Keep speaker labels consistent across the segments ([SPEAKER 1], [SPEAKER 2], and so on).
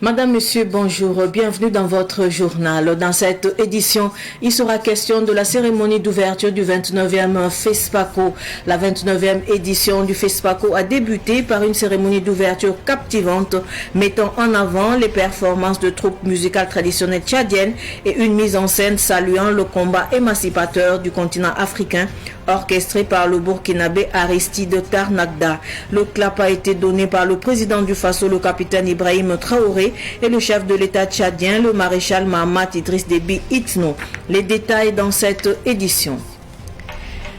[SPEAKER 1] Madame, Monsieur, bonjour, bienvenue dans votre journal. Dans cette édition, il sera question de la cérémonie d'ouverture du 29e FESPACO. La 29e édition du FESPACO a débuté par une cérémonie d'ouverture captivante, mettant en avant les performances de troupes musicales traditionnelles tchadiennes et une mise en scène saluant le combat émancipateur du continent africain, orchestré par le Burkinabé Aristide Tarnagda. Le clap a été donné par le président du Faso, le capitaine Ibrahim Traoré, et le chef de l'État tchadien, le maréchal Mahamat Idriss Déby Itno. Les détails dans cette édition.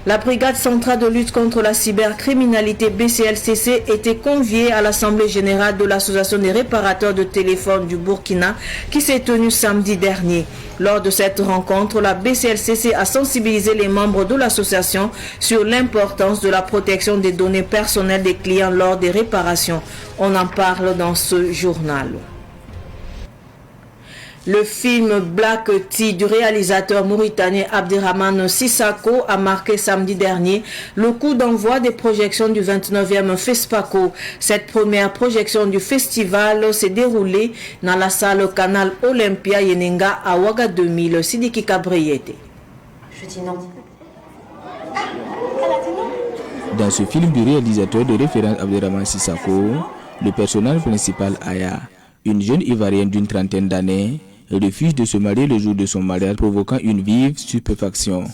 [SPEAKER 1] La brigade centrale de lutte contre la cybercriminalité BCLCC était conviée à l'Assemblée générale de l'Association des réparateurs de téléphones du Burkina qui s'est tenue samedi dernier. Lors de cette rencontre, la BCLCC a sensibilisé les membres de l'association sur l'importance de la protection des données personnelles des clients lors des réparations. On en parle dans ce journal. Le film Black Tea du réalisateur mauritanien Abderrahmane Sissako a marqué samedi dernier le coup d'envoi des projections du 29e FESPACO. Cette première projection du festival s'est déroulée dans la salle Canal Olympia Yenenga à Ouaga 2000. Sidiki Kabreyete.
[SPEAKER 2] Je dis non.
[SPEAKER 3] Dans ce film du réalisateur de référence Abderrahmane Sissako, le personnage principal Aya, une jeune Ivoirienne d'une trentaine d'années, refuse de se marier le jour de son mariage, provoquant une vive stupéfaction.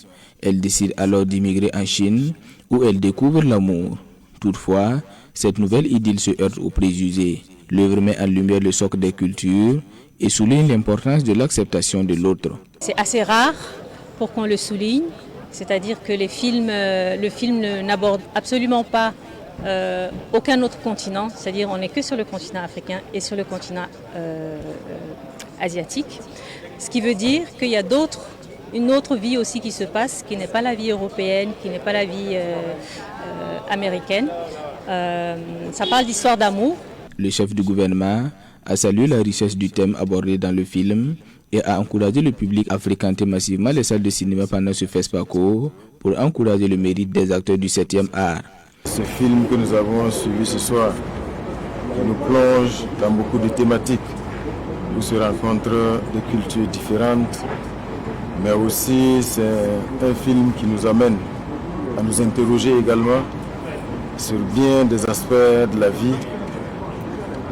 [SPEAKER 3] Elle décide alors d'immigrer en Chine, où elle découvre l'amour. Toutefois, cette nouvelle idylle se heurte aux préjugés. L'œuvre met en lumière le socle des cultures et souligne l'importance de l'acceptation de l'autre.
[SPEAKER 4] C'est assez rare pour qu'on le souligne, c'est-à-dire que le film n'aborde absolument pas aucun autre continent, c'est-à-dire on n'est que sur le continent africain et sur le continent asiatique, ce qui veut dire qu'il y a une autre vie aussi qui se passe, qui n'est pas la vie européenne, qui n'est pas la vie américaine. Ça parle d'histoire d'amour.
[SPEAKER 3] Le chef du gouvernement a salué la richesse du thème abordé dans le film et a encouragé le public à fréquenter massivement les salles de cinéma pendant ce FESPACO pour encourager le mérite des acteurs du 7e art.
[SPEAKER 5] Ce film que nous avons suivi ce soir nous plonge dans beaucoup de thématiques où se rencontrent des cultures différentes, mais aussi c'est un film qui nous amène à nous interroger également sur bien des aspects de la vie,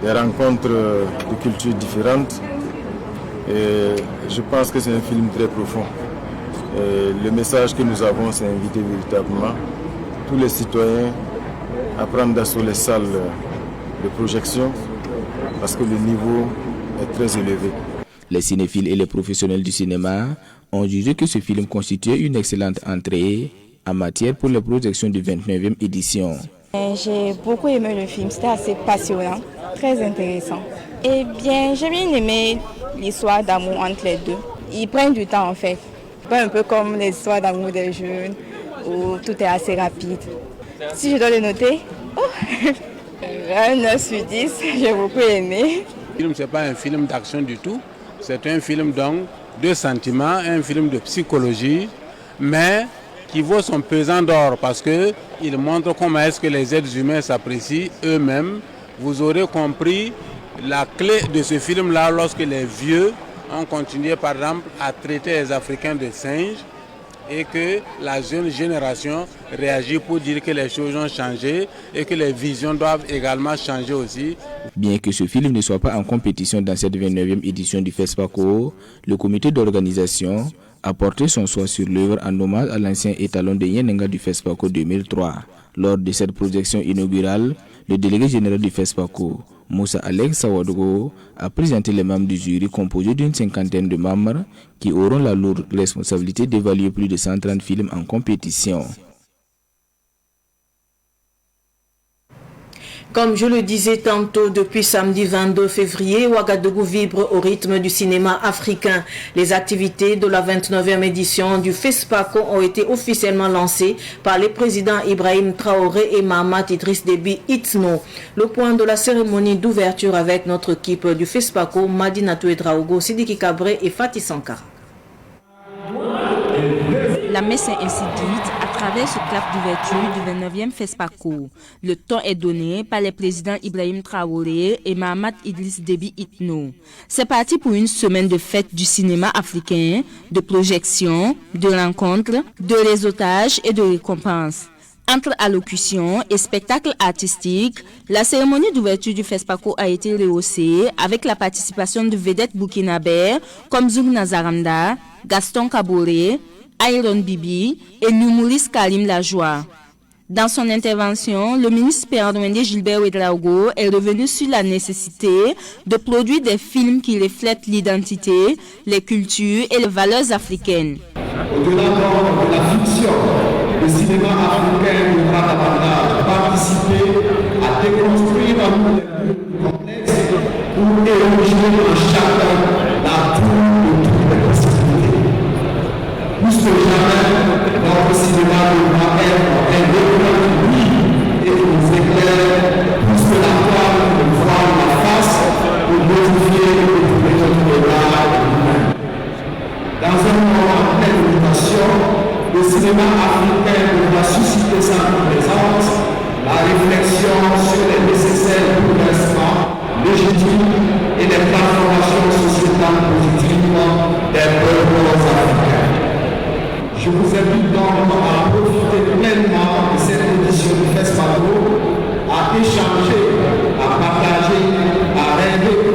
[SPEAKER 5] des rencontres de cultures différentes. Et je pense que c'est un film très profond. Et le message que nous avons, c'est inviter véritablement tous les citoyens à prendre d'assaut les salles de projection parce que le niveau est très élevé.
[SPEAKER 3] Les cinéphiles et les professionnels du cinéma ont jugé que ce film constituait une excellente entrée en matière pour la projection de 29e édition.
[SPEAKER 6] J'ai beaucoup aimé le film, c'était assez passionnant, très intéressant. Et bien, j'ai bien aimé l'histoire d'amour entre les deux. Ils prennent du temps en fait, pas un peu comme les histoires d'amour des jeunes où tout est assez rapide. Si je dois le noter, un 9 sur 10, j'ai beaucoup aimé.
[SPEAKER 7] Le film, ce n'est pas un film d'action du tout, c'est un film donc de sentiments, un film de psychologie, mais qui vaut son pesant d'or parce qu'il montre comment est-ce que les êtres humains s'apprécient eux-mêmes. Vous aurez compris la clé de ce film-là lorsque les vieux ont continué par exemple à traiter les Africains de singes et que la jeune génération réagit pour dire que les choses ont changé et que les visions doivent également changer aussi.
[SPEAKER 3] Bien que ce film ne soit pas en compétition dans cette 29e édition du FESPACO, le comité d'organisation a porté son choix sur l'œuvre en hommage à l'ancien étalon de Yenenga du FESPACO 2003. Lors de cette projection inaugurale, le délégué général du FESPACO, Moussa Alex Sawadogo, a présenté les membres du jury composé d'une cinquantaine de membres qui auront la lourde responsabilité d'évaluer plus de 130 films en compétition.
[SPEAKER 1] Comme je le disais tantôt, depuis samedi 22 février, Ouagadougou vibre au rythme du cinéma africain. Les activités de la 29e édition du FESPACO ont été officiellement lancées par les présidents Ibrahim Traoré et Mahamat Idriss Déby Itno. Le point de la cérémonie d'ouverture avec notre équipe du FESPACO, Madina Touedraogo, Sidiki Kabré et Fatih Sankara.
[SPEAKER 8] La messe est ainsi dite à
[SPEAKER 2] travers ce clap d'ouverture du 29e FESPACO. Le ton est donné par les présidents Ibrahim Traoré et Mahamat Idriss Déby Itno. C'est parti pour une semaine de fête du cinéma africain, de projections, de rencontres, de réseautage et de récompenses. Entre allocutions et spectacles artistiques, la cérémonie d'ouverture du FESPACO a été rehaussée avec la participation de vedettes burkinabè comme Zouk Nazaranda, Gaston Kaboré, Iron Bibi et l'humoriste Karim Lajoie. Dans son intervention, le ministre péardouindé Gilbert Ouedraogo est revenu sur la nécessité de produire des films qui reflètent l'identité, les cultures et les valeurs africaines.
[SPEAKER 8] Au-delà de la fiction, le cinéma africain devra davantage participer à déconstruire un monde complexe pour éloigner en chacun l'atout de toutes les possibilités. Plus que jamais, notre cinéma devra être un document qui et qui nous éclaire plus que la toile qui nous voile la face pour modifier et trouver notre regard humain. Dans un moment en pleine mutation, le cinéma africain devra susciter sa présence, la réflexion sur les nécessaires bouleversements légitimes et les transformations sociétales positives des peuples africains. Je vous invite donc à profiter pleinement de cette édition du FESPACO, à échanger, à partager, à rêver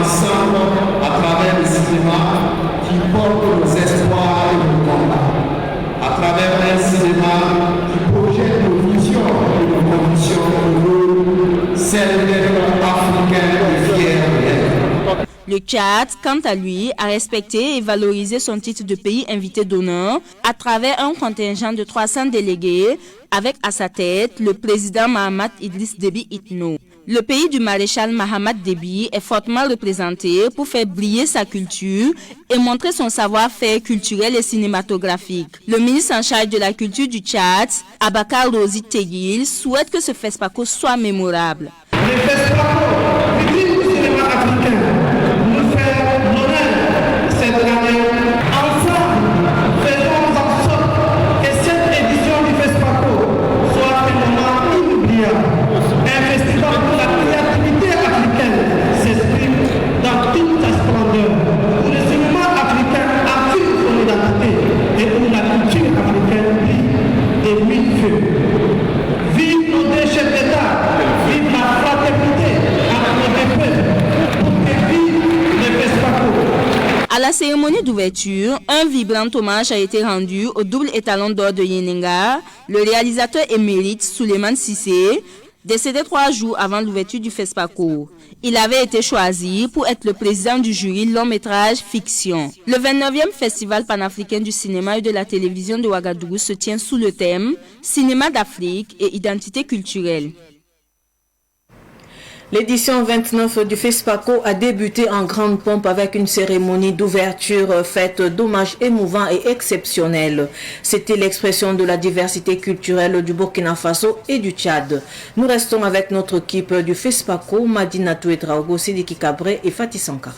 [SPEAKER 8] ensemble à travers le cinéma qui porte nos espoirs et nos combats, à travers un cinéma qui projette nos visions et nos conditions de nous, celles d'être africains et fiers d'être.
[SPEAKER 2] Le Tchad, quant à lui, a respecté et valorisé son titre de pays invité d'honneur à travers un contingent de 300 délégués, avec à sa tête le président Mahamat Idriss Déby Itno. Le pays du maréchal Mahamat Déby est fortement représenté pour faire briller sa culture et montrer son savoir-faire culturel et cinématographique. Le ministre en charge de la culture du Tchad, Abakar Rosi Teguil, souhaite que ce FESPACO soit mémorable.
[SPEAKER 8] Le FESPACO, du cinéma africain, nous fait l'honneur cette année. Ensemble, faisons en sorte que cette édition du FESPACO soit un moment inoubliable. Un festival où la créativité africaine s'exprime dans toute sa splendeur, où le cinéma africain affirme son identité et où la culture africaine brille des mille feux. Vive nos deux chefs d'État, vive la fraternité entre les peuples, pour que vive le FESPACO.
[SPEAKER 2] À la cérémonie d'ouverture, un vibrant hommage a été rendu au double étalon d'or de Yenenga, le réalisateur émérite Souleymane Cissé, décédé 3 jours avant l'ouverture du FESPACO. Il avait été choisi pour être le président du jury long métrage fiction. Le 29e Festival panafricain du cinéma et de la télévision de Ouagadougou se tient sous le thème « Cinéma d'Afrique et identité culturelle ».
[SPEAKER 1] L'édition 29 du FESPACO a débuté en grande pompe avec une cérémonie d'ouverture faite d'hommages émouvants et exceptionnels. C'était l'expression de la diversité culturelle du Burkina Faso et du Tchad. Nous restons avec notre équipe du FESPACO, Madina Touedraogo, Sidiki Kabré et Fatih Sankara.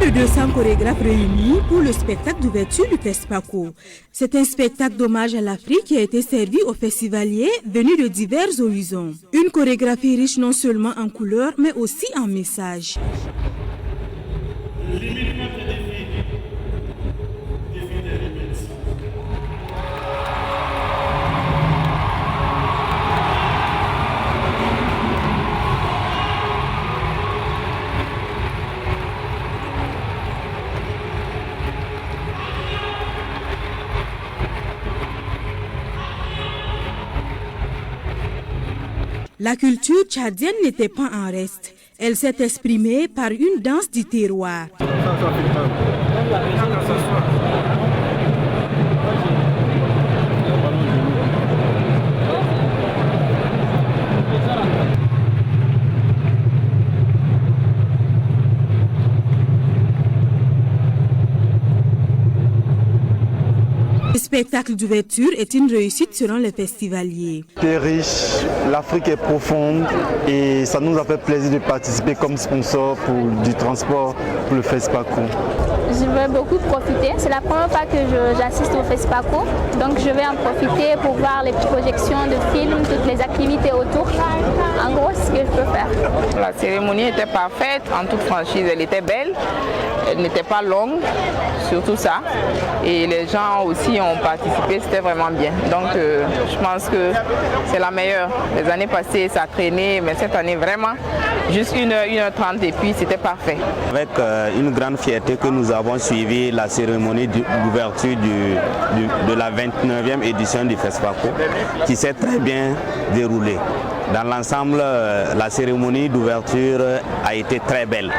[SPEAKER 9] De 200 chorégraphes réunis pour le spectacle d'ouverture du FESPACO. C'est un spectacle d'hommage à l'Afrique qui a été servi aux festivaliers venus de divers horizons. Une chorégraphie riche non seulement en couleurs mais aussi en messages. La culture tchadienne n'était pas en reste. Elle s'est exprimée par une danse du terroir. spectacle d'ouverture est une réussite selon les festivaliers.
[SPEAKER 10] C'est riche, l'Afrique est profonde et ça nous a fait plaisir de participer comme sponsor pour du transport pour le FESPACO.
[SPEAKER 11] Je vais beaucoup profiter. C'est la première fois que j'assiste au FESPACO. Donc je vais en profiter pour voir les projections de films, toutes les activités autour. En gros, c'est ce que je peux faire.
[SPEAKER 6] La cérémonie était parfaite, en toute franchise, elle était belle. Elle n'était pas longue, surtout ça. Et les gens aussi ont participé, c'était vraiment bien. Donc je pense que c'est la meilleure. Les années passées, ça traînait, mais cette année, vraiment, juste 1h30 et puis c'était parfait.
[SPEAKER 10] Avec une grande fierté que nous avons suivi la cérémonie d'ouverture de la 29e édition du FESPACO, qui s'est très bien déroulée. Dans l'ensemble, la cérémonie d'ouverture a été très belle.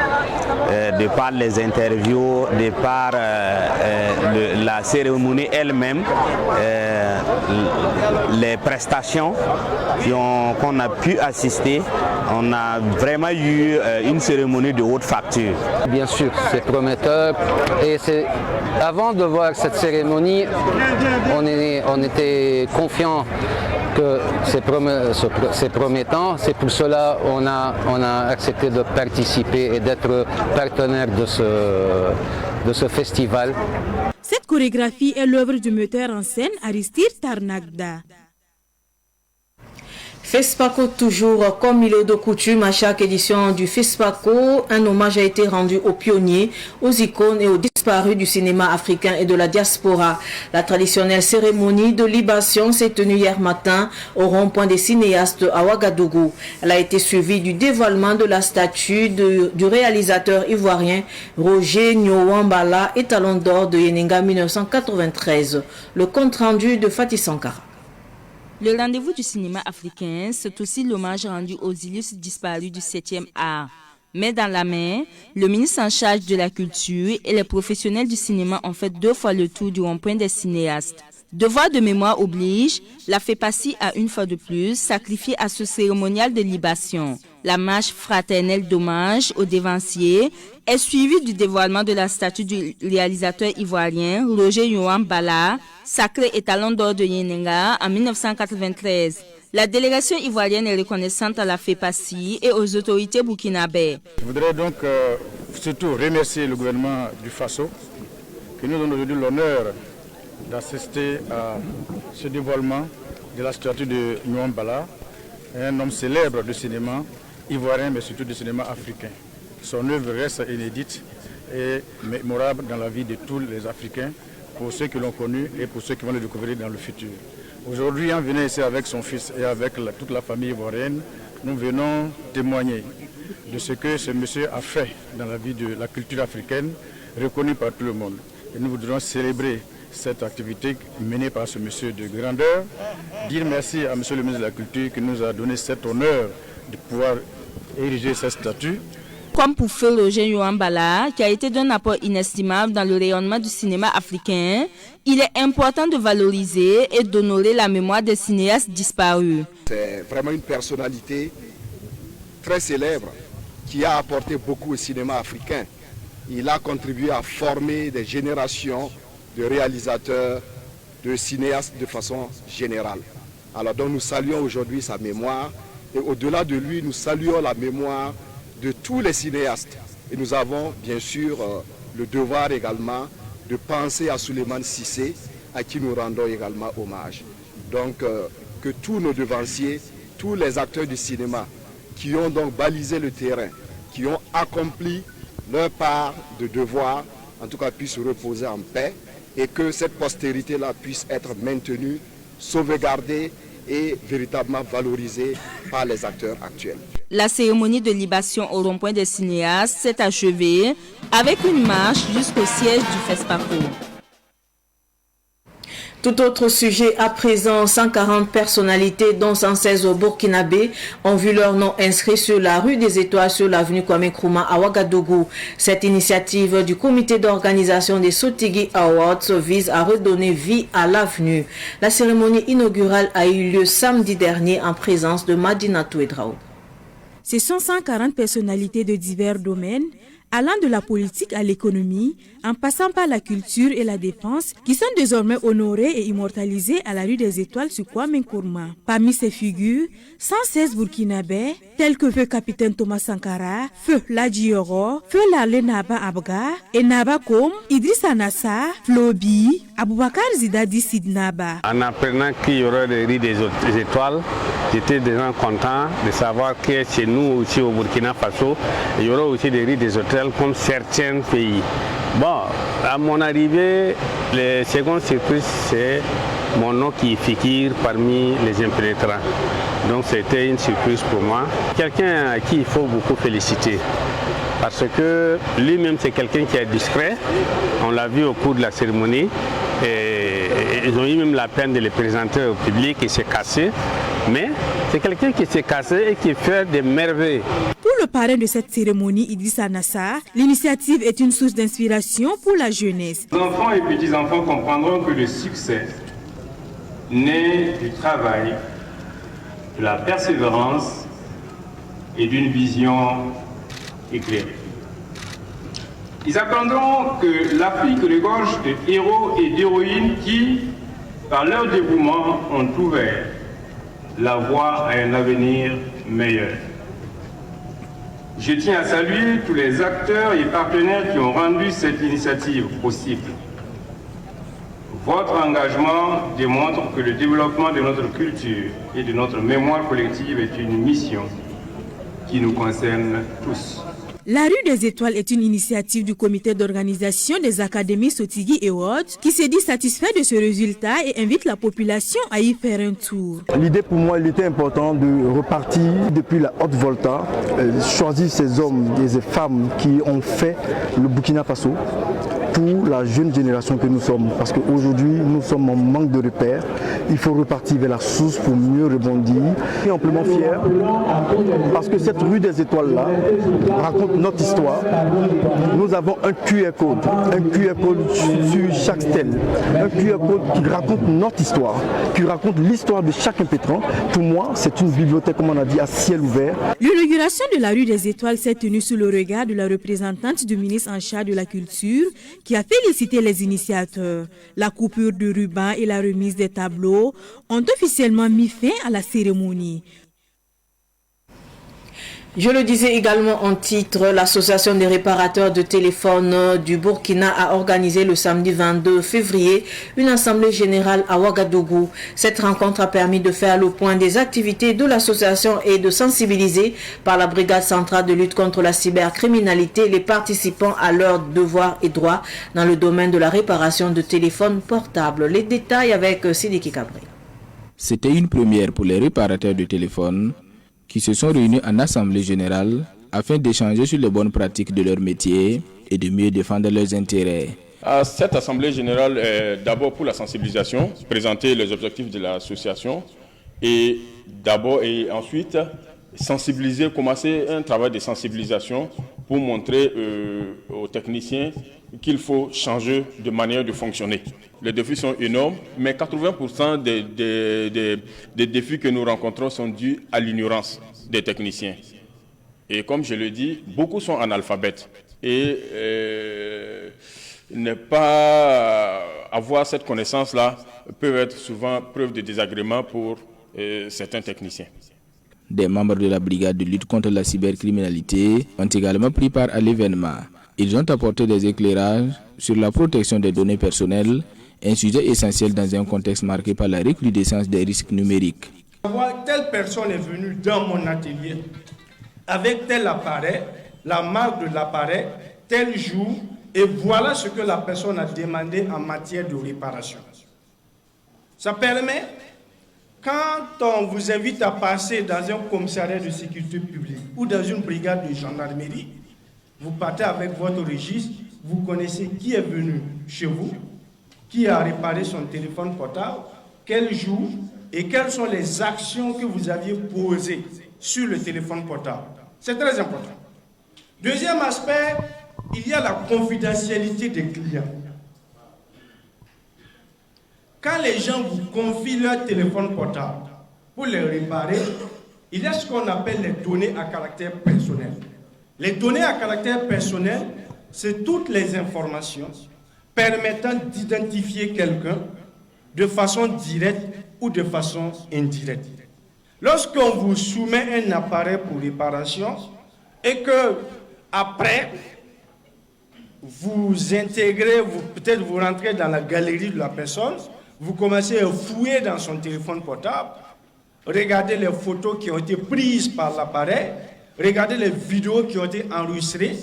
[SPEAKER 10] De par les interviews, de par la cérémonie elle-même, les prestations qu'on a pu assister, on a vraiment eu une cérémonie de haute facture.
[SPEAKER 12] Bien sûr, c'est prometteur. Et avant de voir cette cérémonie, on était confiant que c'est promettant. C'est pour cela qu'on a accepté de participer et d'être partenaire de ce festival.
[SPEAKER 9] Cette chorégraphie est l'œuvre du metteur en scène Aristide Tarnagda.
[SPEAKER 1] FESPACO toujours, comme il est de coutume à chaque édition du FESPACO, un hommage a été rendu aux pionniers, aux icônes et aux disparus du cinéma africain et de la diaspora. La traditionnelle cérémonie de libation s'est tenue hier matin au rond-point des cinéastes à Ouagadougou. Elle a été suivie du dévoilement de la statue du réalisateur ivoirien Roger Nyowambala, étalon d'or de Yeninga 1993. Le compte rendu de Fatih Sankara.
[SPEAKER 2] Le rendez-vous du cinéma africain, c'est aussi l'hommage rendu aux illustres disparus du 7e art. Mais dans la main, le ministre en charge de la culture et les professionnels du cinéma ont fait 2 fois le tour du rond-point des cinéastes. Devoir de mémoire oblige, la FEPACI a une fois de plus sacrifié à ce cérémonial de libation. La marche fraternelle d'hommage aux dévanciers est suivie du dévoilement de la statue du réalisateur ivoirien Roger Nyowambala, sacré étalon d'or de Yeninga en 1993. La délégation ivoirienne est reconnaissante à la FEPACI et aux autorités burkinabées.
[SPEAKER 13] Je voudrais donc surtout remercier le gouvernement du Faso qui nous donne aujourd'hui l'honneur d'assister à ce dévoilement de la statue de Nyowambala, un homme célèbre du cinéma ivoirien mais surtout du cinéma africain. Son œuvre reste inédite et mémorable dans la vie de tous les Africains, pour ceux qui l'ont connu et pour ceux qui vont le découvrir dans le futur. Aujourd'hui, en venant ici avec son fils et avec toute la famille ivoirienne, nous venons témoigner de ce que ce monsieur a fait dans la vie de la culture africaine, reconnue par tout le monde. Et nous voudrons célébrer cette activité menée par ce monsieur de grandeur, dire merci à monsieur le ministre de la Culture qui nous a donné cet honneur de pouvoir ériger cette statue.
[SPEAKER 2] Comme pour feu Roger Nyowambala, qui a été d'un apport inestimable dans le rayonnement du cinéma africain, il est important de valoriser et d'honorer la mémoire des cinéastes disparus.
[SPEAKER 14] C'est vraiment une personnalité très célèbre qui a apporté beaucoup au cinéma africain. Il a contribué à former des générations de réalisateurs, de cinéastes de façon générale. Alors donc nous saluons aujourd'hui sa mémoire et au-delà de lui, nous saluons la mémoire de tous les cinéastes. Et nous avons bien sûr le devoir également de penser à Souleymane Cissé, à qui nous rendons également hommage. Donc que tous nos devanciers, tous les acteurs du cinéma qui ont donc balisé le terrain, qui ont accompli leur part de devoir, en tout cas puissent se reposer en paix et que cette postérité-là puisse être maintenue, sauvegardée et véritablement valorisée par les acteurs actuels.
[SPEAKER 2] La cérémonie de libation au rond-point des cinéastes s'est achevée avec une marche jusqu'au siège du FESPACO.
[SPEAKER 1] Tout autre sujet à présent, 140 personnalités, dont 116 au Burkinabé, ont vu leur nom inscrit sur la rue des Étoiles sur l'avenue Kwame Nkrumah à Ouagadougou. Cette initiative du comité d'organisation des Sotigui Awards vise à redonner vie à l'avenue. La cérémonie inaugurale a eu lieu samedi dernier en présence de Madina Touedrao.
[SPEAKER 9] Ce sont 140 personnalités de divers domaines, allant de la politique à l'économie, en passant par la culture et la défense, qui sont désormais honorées et immortalisées à la rue des Étoiles sur Kwame Nkrumah. Parmi ces figures, 116 Burkinabés, tels que Feu Capitaine Thomas Sankara, Feu Ladji Yoro, Feu Larlé Naba Abga, et Naba Kom, Idrissa Nassa, Flobi, Aboubakar Zidadi Sidnaba.
[SPEAKER 15] En apprenant qu'il y aura des rues des Étoiles, j'étais déjà content de savoir que chez nous aussi au Burkina Faso, il y aura aussi des rues des hôtels comme certains pays. Bon, à mon arrivée, la seconde surprise, c'est mon nom qui figure parmi les impénétrants. Donc c'était une surprise pour moi. Quelqu'un à qui il faut beaucoup féliciter. Parce que lui-même, c'est quelqu'un qui est discret. On l'a vu au cours de la cérémonie. Et ils ont eu même la peine de le présenter au public et s'est cassé. Mais c'est quelqu'un qui s'est cassé et qui fait des merveilles.
[SPEAKER 9] Pour le parrain de cette cérémonie, Idrissa Nassa, l'initiative est une source d'inspiration pour la jeunesse.
[SPEAKER 16] Les enfants et petits-enfants comprendront que le succès naît du travail, de la persévérance et d'une vision éclairée. Ils apprendront que l'Afrique regorge de héros et d'héroïnes qui, par leur dévouement, ont ouvert la voie à un avenir meilleur. Je tiens à saluer tous les acteurs et partenaires qui ont rendu cette initiative possible. Votre engagement démontre que le développement de notre culture et de notre mémoire collective est une mission qui nous concerne tous.
[SPEAKER 9] La rue des Étoiles est une initiative du comité d'organisation des académies Sotigui et autres qui se dit satisfait de ce résultat et invite la population à y faire un tour.
[SPEAKER 17] L'idée pour moi, il était important de repartir depuis la Haute-Volta, choisir ces hommes et ces femmes qui ont fait le Burkina Faso pour la jeune génération que nous sommes. Parce qu'aujourd'hui, nous sommes en manque de repères. Il faut repartir vers la source pour mieux rebondir. Je suis amplement fier parce que cette rue des Étoiles-là raconte notre histoire. Nous avons un QR code sur chaque stèle. Un QR code qui raconte notre histoire, qui raconte l'histoire de chaque impétrant. Pour moi, c'est une bibliothèque, comme on a dit, à ciel ouvert.
[SPEAKER 9] L'inauguration de la rue des Étoiles s'est tenue sous le regard de la représentante du ministre en charge de la culture, qui a félicité les initiateurs. La coupure de ruban et la remise des tableaux ont officiellement mis fin à la cérémonie.
[SPEAKER 1] Je le disais également en titre, l'association des réparateurs de téléphones du Burkina a organisé le samedi 22 février une assemblée générale à Ouagadougou. Cette rencontre a permis de faire le point des activités de l'association et de sensibiliser par la brigade centrale de lutte contre la cybercriminalité les participants à leurs devoirs et droits dans le domaine de la réparation de téléphones portables. Les détails avec Sidiki Kabri.
[SPEAKER 3] C'était une première pour les réparateurs de téléphones qui se sont réunis en assemblée générale afin d'échanger sur les bonnes pratiques de leur métier et de mieux défendre leurs intérêts.
[SPEAKER 18] Cette assemblée générale est d'abord pour la sensibilisation, présenter les objectifs de l'association et ensuite sensibiliser, commencer un travail de sensibilisation pour montrer aux techniciens qu'il faut changer de manière de fonctionner. Les défis sont énormes, mais 80% des défis que nous rencontrons sont dus à l'ignorance des techniciens. Et comme je le dis, beaucoup sont analphabètes. Et ne pas avoir cette connaissance-là peut être souvent preuve de désagrément pour certains techniciens.
[SPEAKER 3] Des membres de la brigade de lutte contre la cybercriminalité ont également pris part à l'événement. Ils ont apporté des éclairages sur la protection des données personnelles, un sujet essentiel dans un contexte marqué par la recrudescence des risques numériques.
[SPEAKER 19] Telle personne est venue dans mon atelier avec tel appareil, la marque de l'appareil, tel jour, et voilà ce que la personne a demandé en matière de réparation. Ça permet, quand on vous invite à passer dans un commissariat de sécurité publique ou dans une brigade de gendarmerie, vous partez avec votre registre, vous connaissez qui est venu chez vous, qui a réparé son téléphone portable, quel jour et quelles sont les actions que vous aviez posées sur le téléphone portable. C'est très important. Deuxième aspect, il y a la confidentialité des clients. Quand les gens vous confient leur téléphone portable pour les réparer, il y a ce qu'on appelle les données à caractère personnel. Les données à caractère personnel, c'est toutes les informations permettant d'identifier quelqu'un de façon directe ou de façon indirecte. Lorsqu'on vous soumet un appareil pour réparation et que après vous intégrez, peut-être vous rentrez dans la galerie de la personne, vous commencez à fouiller dans son téléphone portable, regardez les photos qui ont été prises par l'appareil, regardez les vidéos qui ont été enregistrées,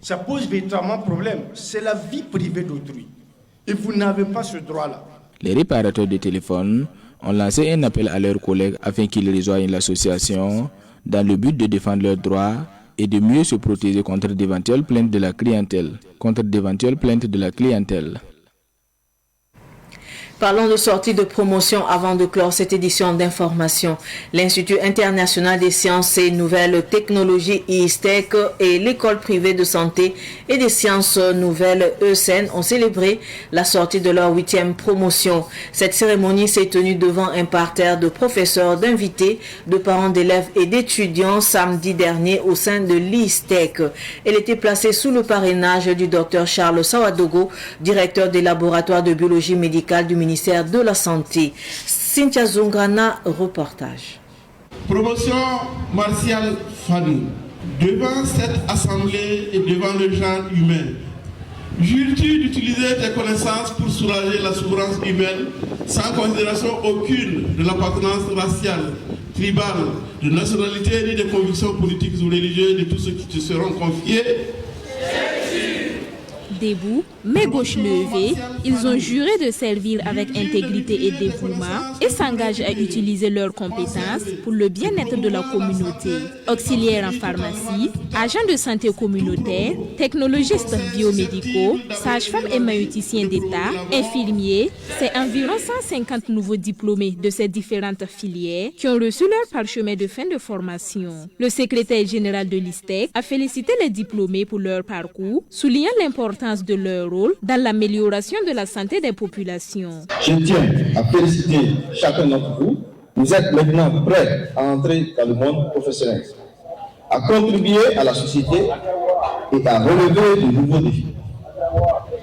[SPEAKER 19] ça pose véritablement problème. C'est la vie privée d'autrui. Et vous n'avez pas ce droit-là.
[SPEAKER 3] Les réparateurs de téléphones ont lancé un appel à leurs collègues afin qu'ils rejoignent l'association dans le but de défendre leurs droits et de mieux se protéger contre d'éventuelles plaintes de la clientèle.
[SPEAKER 1] Parlons de sortie de promotion avant de clore cette édition d'information. L'Institut international des sciences et nouvelles technologies ISTEC et l'école privée de santé et des sciences nouvelles ESEN ont célébré la sortie de leur 8e promotion. Cette cérémonie s'est tenue devant un parterre de professeurs, d'invités, de parents d'élèves et d'étudiants samedi dernier au sein de l'ISTEC. Elle était placée sous le parrainage du Dr Charles Sawadogo, directeur des laboratoires de biologie médicale du ministère de la Santé. Cynthia Zungrana, reportage.
[SPEAKER 20] Promotion Martial Fanou. Devant cette assemblée et devant le genre humain, jures-tu d'utiliser tes connaissances pour soulager la souffrance humaine sans considération aucune de l'appartenance raciale, tribale, de nationalité ni de convictions politiques ou religieuses de tous ceux qui te seront confiés?
[SPEAKER 2] Debout, mains gauches levées, ils ont juré de servir avec intégrité et dévouement et s'engagent à utiliser leurs compétences pour le bien-être de la communauté. Auxiliaires en pharmacie, agents de santé communautaire, technologistes biomédicaux, sages-femmes et maïoticiens d'État, infirmiers, c'est environ 150 nouveaux diplômés de ces différentes filières qui ont reçu leur parchemin de fin de formation. Le secrétaire général de l'ISTEC a félicité les diplômés pour leur parcours, soulignant l'importance de leur rôle dans l'amélioration de la santé des populations.
[SPEAKER 21] Je tiens à féliciter chacun d'entre vous. Vous êtes maintenant prêts à entrer dans le monde professionnel, à contribuer à la société et à relever de nouveaux défis.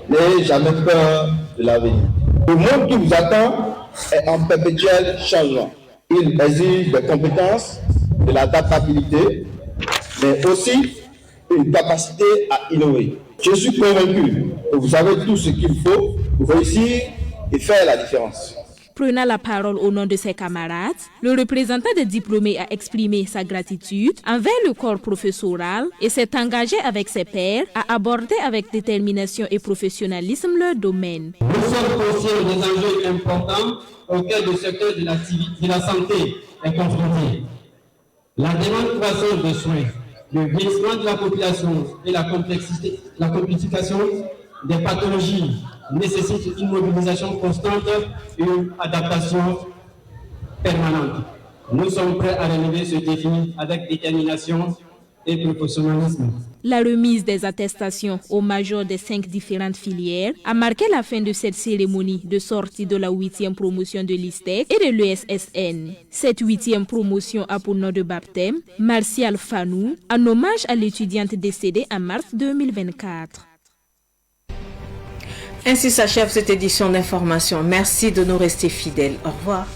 [SPEAKER 21] N'ayez jamais peur de l'avenir. Le monde qui vous attend est en perpétuel changement. Il exige des compétences, de l'adaptabilité, mais aussi une capacité à innover. Je suis convaincu que vous avez tout ce qu'il faut pour réussir et faire la différence.
[SPEAKER 2] Prenant la parole au nom de ses camarades, le représentant des diplômés a exprimé sa gratitude envers le corps professoral et s'est engagé avec ses pairs à aborder avec détermination et professionnalisme leur domaine.
[SPEAKER 8] Nous sommes conscients des enjeux importants auxquels le secteur de la santé est confronté. La demande croissante de soins, le vieillissement de la population et la complexification des pathologies nécessitent une mobilisation constante et une adaptation permanente. Nous sommes prêts à relever ce défi avec détermination et professionnalisme.
[SPEAKER 2] La remise des attestations aux majors des 5 différentes filières a marqué la fin de cette cérémonie de sortie de la 8e promotion de l'ISTEC et de l'ESSN. Cette 8e promotion a pour nom de baptême Martial Fanou, en hommage à l'étudiante décédée en mars 2024.
[SPEAKER 1] Ainsi s'achève cette édition d'information. Merci de nous rester fidèles. Au revoir.